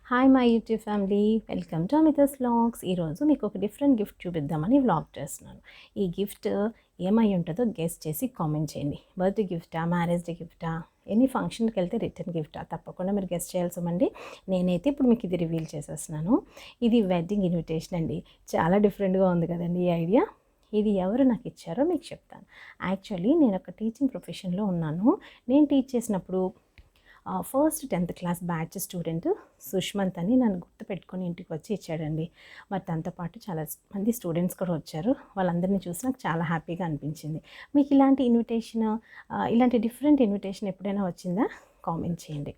Hi my YouTube family, welcome to Amita's vlogs. ఈరోజు మీకు ఒక డిఫరెంట్ గిఫ్ట్ చూపిద్దామని వ్లాగ్ చేస్తున్నాను. ఈ గిఫ్ట్ ఏమై ఉంటుందో గెస్ట్ చేసి కామెంట్ చేయండి. బర్త్డే గిఫ్టా, మ్యారేజ్ డే గిఫ్టా, ఎనీ ఫంక్షన్కి వెళ్తే రిటర్న్ గిఫ్టా, తప్పకుండా మీరు గెస్ట్ చేయాల్సిందండి. నేనైతే ఇప్పుడు మీకు ఇది రివీల్ చేసేస్తున్నాను. ఇది వెడ్డింగ్ ఇన్విటేషన్ అండి. చాలా డిఫరెంట్గా ఉంది కదండి ఈ ఐడియా. ఇది ఎవరు నాకు ఇచ్చారో మీకు చెప్తాను. యాక్చువల్లీ నేను ఒక టీచింగ్ ప్రొఫెషన్లో ఉన్నాను. నేను టీచ్ చేసినప్పుడు first 10th class batch student Sushmanth అని నన్ను గుర్తుపెట్టుకొని ఇంటికి వచ్చి ఇచ్చాడండి. మరి తనతో పాటు చాలా మంది స్టూడెంట్స్ కూడా వచ్చారు. వాళ్ళందరినీ చూసి నాకు చాలా హ్యాపీగా అనిపించింది. మీకు ఇలాంటి ఇన్విటేషన్, ఇలాంటి డిఫరెంట్ ఇన్విటేషన్ ఎప్పుడైనా వచ్చిందా? కామెంట్ చేయండి.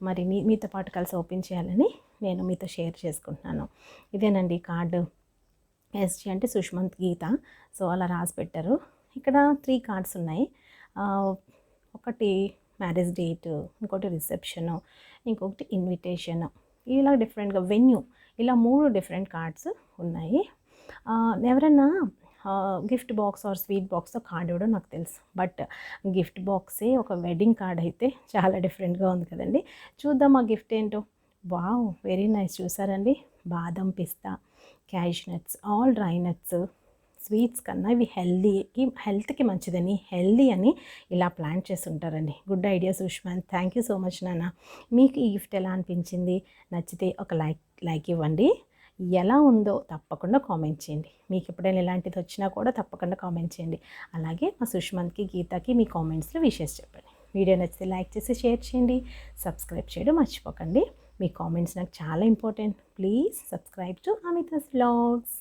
మరి మీతో పాటు కలిసి ఓపెన్ చేయాలని నేను మీతో షేర్ చేసుకుంటున్నాను. ఇదేనండి కార్డు. ఎస్జీ అంటే సుష్మంత్ గీత, సో అలా రాసి పెట్టారు. ఇక్కడ 3 కార్డ్స్ ఉన్నాయి. ఒకటి మ్యారేజ్ డేట్, ఇంకోటి రిసెప్షను, ఇంకొకటి ఇన్విటేషన్, ఇలా డిఫరెంట్గా వెన్యూ, ఇలా 3 డిఫరెంట్ కార్డ్స్ ఉన్నాయి. ఎవరైనా గిఫ్ట్ బాక్స్ ఆర్ స్వీట్ బాక్స్తో కార్డ్ ఇవ్వడం నాకు తెలుసు, బట్ గిఫ్ట్ బాక్సే ఒక వెడ్డింగ్ కార్డ్ అయితే చాలా డిఫరెంట్గా ఉంది కదండి. చూద్దాం ఆ గిఫ్ట్ ఏంటో. Wow, very nice. చూసారండి, బాదం, పిస్తా, cash nuts, all dry nuts. Sweets కన్నా ఇవి హెల్త్కి మంచిదని, హెల్దీ అని ఇలా ప్లాన్ చేసి ఉంటారండి. Good idea Sushmanth, thank you so much నాన్న. మీకు ఈ గిఫ్ట్ ఎలా అనిపించింది? నచ్చితే ఒక లైక్ ఇవ్వండి. ఎలా ఉందో తప్పకుండా కామెంట్ చేయండి. మీకు ఎప్పుడైనా ఇలాంటిది వచ్చినా కూడా తప్పకుండా కామెంట్ చేయండి. అలాగే మా సుష్మంత్కి, గీతకి మీ కామెంట్స్లో విషెస్ చెప్పండి. వీడియో నచ్చితే లైక్ చేసి షేర్ చేయండి. సబ్స్క్రైబ్ చేయడం మర్చిపోకండి. మీ కామెంట్స్ నాకు చాలా important. Please subscribe to Amita's vlogs.